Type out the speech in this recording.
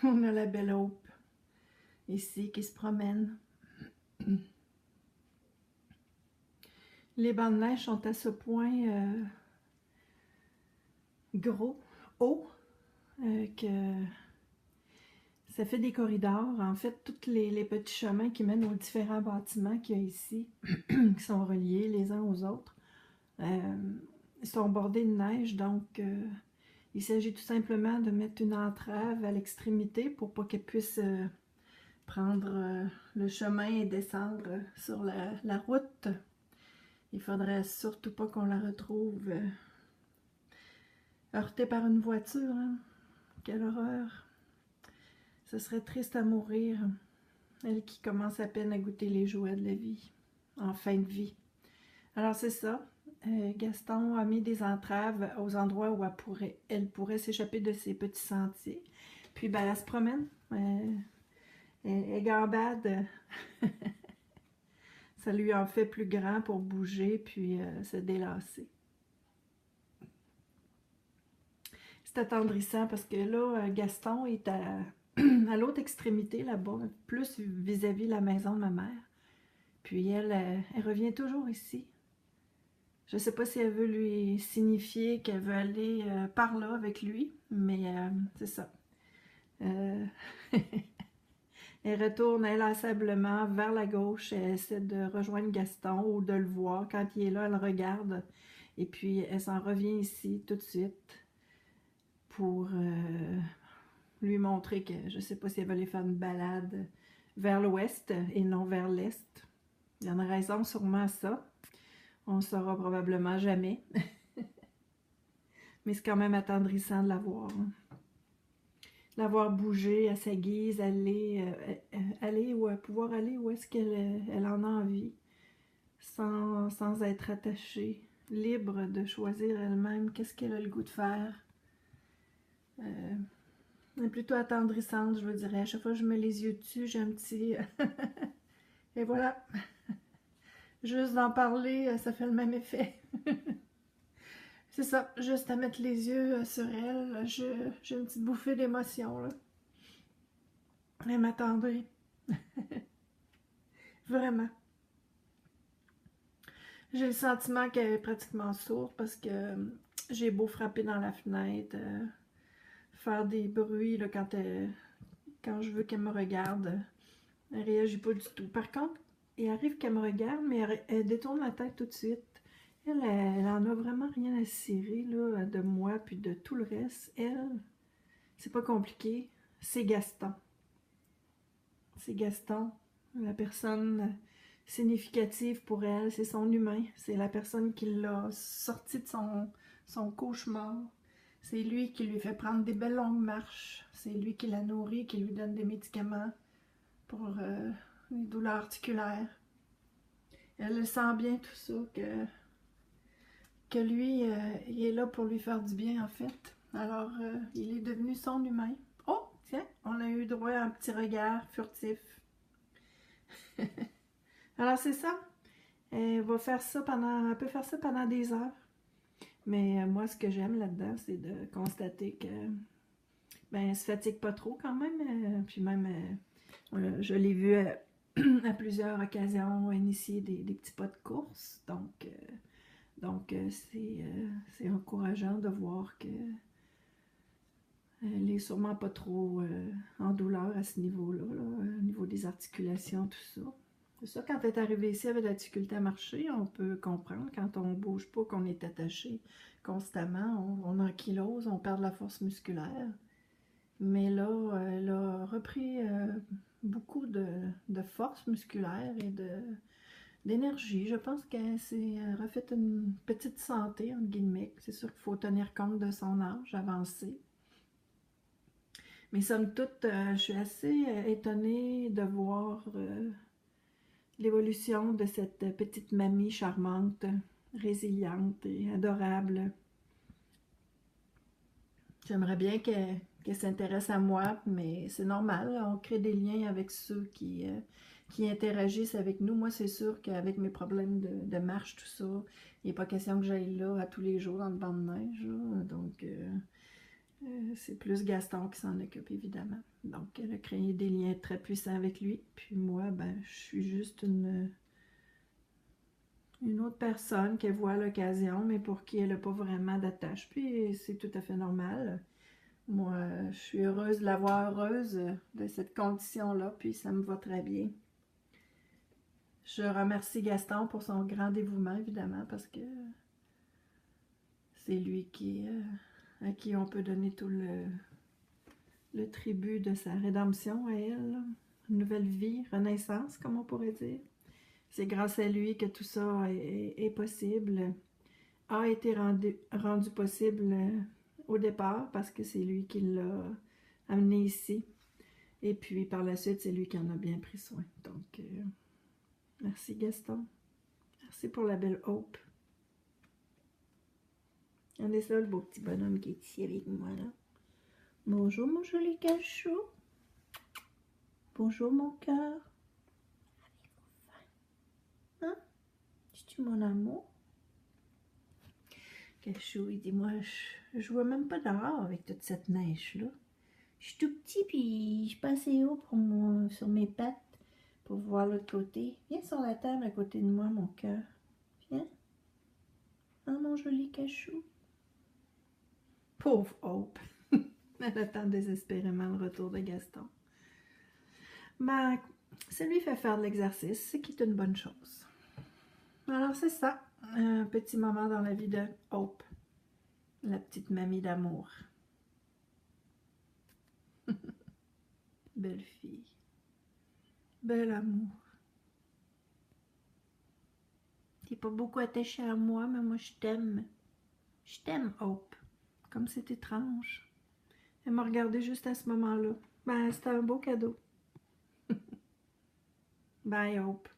On a la Belle Hope ici qui se promène. Les bancs de neige sont à ce point gros, hauts, que ça fait des corridors. En fait, tous les petits chemins qui mènent aux différents bâtiments qu'il y a ici, qui sont reliés les uns aux autres, sont bordés de neige. Donc, il s'agit tout simplement de mettre une entrave à l'extrémité pour pas qu'elle puisse prendre le chemin et descendre sur la route. Il faudrait surtout pas qu'on la retrouve heurtée par une voiture. Hein? Quelle horreur! Ce serait triste à mourir. Elle qui commence à peine à goûter les joies de la vie, en fin de vie. Alors c'est ça. Gaston a mis des entraves aux endroits où elle pourrait s'échapper de ces petits sentiers. Puis ben, elle se promène. Elle gambade. Ça lui en fait plus grand pour bouger puis se délasser. C'est attendrissant parce que là, Gaston est à l'autre extrémité là-bas, plus vis-à-vis la maison de ma mère. Puis elle revient toujours ici. Je ne sais pas si elle veut lui signifier qu'elle veut aller par là avec lui, mais c'est ça. Elle retourne inlassablement vers la gauche. Elle essaie de rejoindre Gaston ou de le voir. Quand il est là, elle regarde. Et puis, elle s'en revient ici tout de suite pour lui montrer que je ne sais pas si elle va aller faire une balade vers l'ouest et non vers l'est. Il y en a raison sûrement à ça. On ne saura probablement jamais. Mais c'est quand même attendrissant de la voir. La voir bouger à sa guise, pouvoir aller où est-ce qu'elle en a envie, sans être attachée, libre de choisir elle-même qu'est-ce qu'elle a le goût de faire. Elle est plutôt attendrissante, je vous dirais. À chaque fois que je mets les yeux dessus, j'ai un petit... Et voilà. Juste d'en parler, ça fait le même effet. C'est ça, juste à mettre les yeux sur elle, j'ai une petite bouffée d'émotion, là. Elle m'attendait. Vraiment. J'ai le sentiment qu'elle est pratiquement sourde parce que j'ai beau frapper dans la fenêtre, faire des bruits là, quand je veux qu'elle me regarde. Elle réagit pas du tout. Par contre, il arrive qu'elle me regarde, mais elle détourne la tête tout de suite. Elle en a vraiment rien à cirer là, de moi puis de tout le reste. Elle, c'est pas compliqué. C'est Gaston. C'est Gaston, la personne significative pour elle. C'est son humain. C'est la personne qui l'a sorti de son cauchemar. C'est lui qui lui fait prendre des belles longues marches. C'est lui qui la nourrit, qui lui donne des médicaments pour les douleurs articulaires. Elle le sent bien tout ça, que lui, il est là pour lui faire du bien en fait. Alors, il est devenu son humain. Oh, tiens, on a eu droit à un petit regard furtif. Alors, c'est ça. Elle peut faire ça pendant des heures. Mais moi, ce que j'aime là-dedans, c'est de constater que ben, elle se fatigue pas trop quand même. Puis même, je l'ai vu à plusieurs occasions initier des petits pas de course. Donc c'est encourageant de voir que elle est sûrement pas trop en douleur à ce niveau-là, au niveau des articulations, tout ça. C'est ça, quand elle est arrivée ici avec la difficulté à marcher, on peut comprendre quand on bouge pas, qu'on est attaché constamment, on ankylose, on perd de la force musculaire. Mais là, elle a repris beaucoup de force musculaire et d'énergie. Je pense qu'elle s'est refait une petite santé, entre guillemets. C'est sûr qu'il faut tenir compte de son âge avancé. Mais somme toute, je suis assez étonnée de voir l'évolution de cette petite mamie charmante, résiliente et adorable. J'aimerais bien qu'elle s'intéresse à moi, mais c'est normal, on crée des liens avec ceux qui interagissent avec nous. Moi, c'est sûr qu'avec mes problèmes de marche, tout ça, il n'est pas question que j'aille là à tous les jours dans le banc de neige. Là. Donc, C'est plus Gaston qui s'en occupe, évidemment. Donc, elle a créé des liens très puissants avec lui. Puis moi, ben, je suis juste une autre personne qu'elle voit à l'occasion, mais pour qui elle n'a pas vraiment d'attache. Puis c'est tout à fait normal. Moi, je suis heureuse de la voir heureuse de cette condition-là, puis ça me va très bien. Je remercie Gaston pour son grand dévouement, évidemment, parce que c'est lui à qui on peut donner tout le tribut de sa rédemption à elle. Une nouvelle vie, renaissance, comme on pourrait dire. C'est grâce à lui que tout ça est possible, a été rendu possible au départ, parce que c'est lui qui l'a amené ici. Et puis, par la suite, c'est lui qui en a bien pris soin. Donc, merci Gaston. Merci pour la belle Hope. Regardez ça, le beau petit bonhomme qui est ici avec moi, là. Bonjour, mon joli cachot. Bonjour, mon cœur. Hein? Es-tu mon amour? Cachot, il dit, moi, je vois même pas dehors avec toute cette neige-là. Je suis tout petit, puis je suis pas assez haut sur mes pattes pour voir l'autre côté. Viens sur la table à côté de moi, mon cœur. Viens. Hein, mon joli cachot? Pauvre Hope. Elle attend désespérément le retour de Gaston. Ben, ça lui fait faire de l'exercice, ce qui est une bonne chose. Alors, c'est ça. Un petit moment dans la vie de Hope. La petite mamie d'amour. Belle fille. Bel amour. T'es pas beaucoup attaché à moi, mais moi, je t'aime. Je t'aime, Hope. Comme c'est étrange. Elle m'a regardé juste à ce moment-là. Ben, c'était un beau cadeau. Bye, Hope.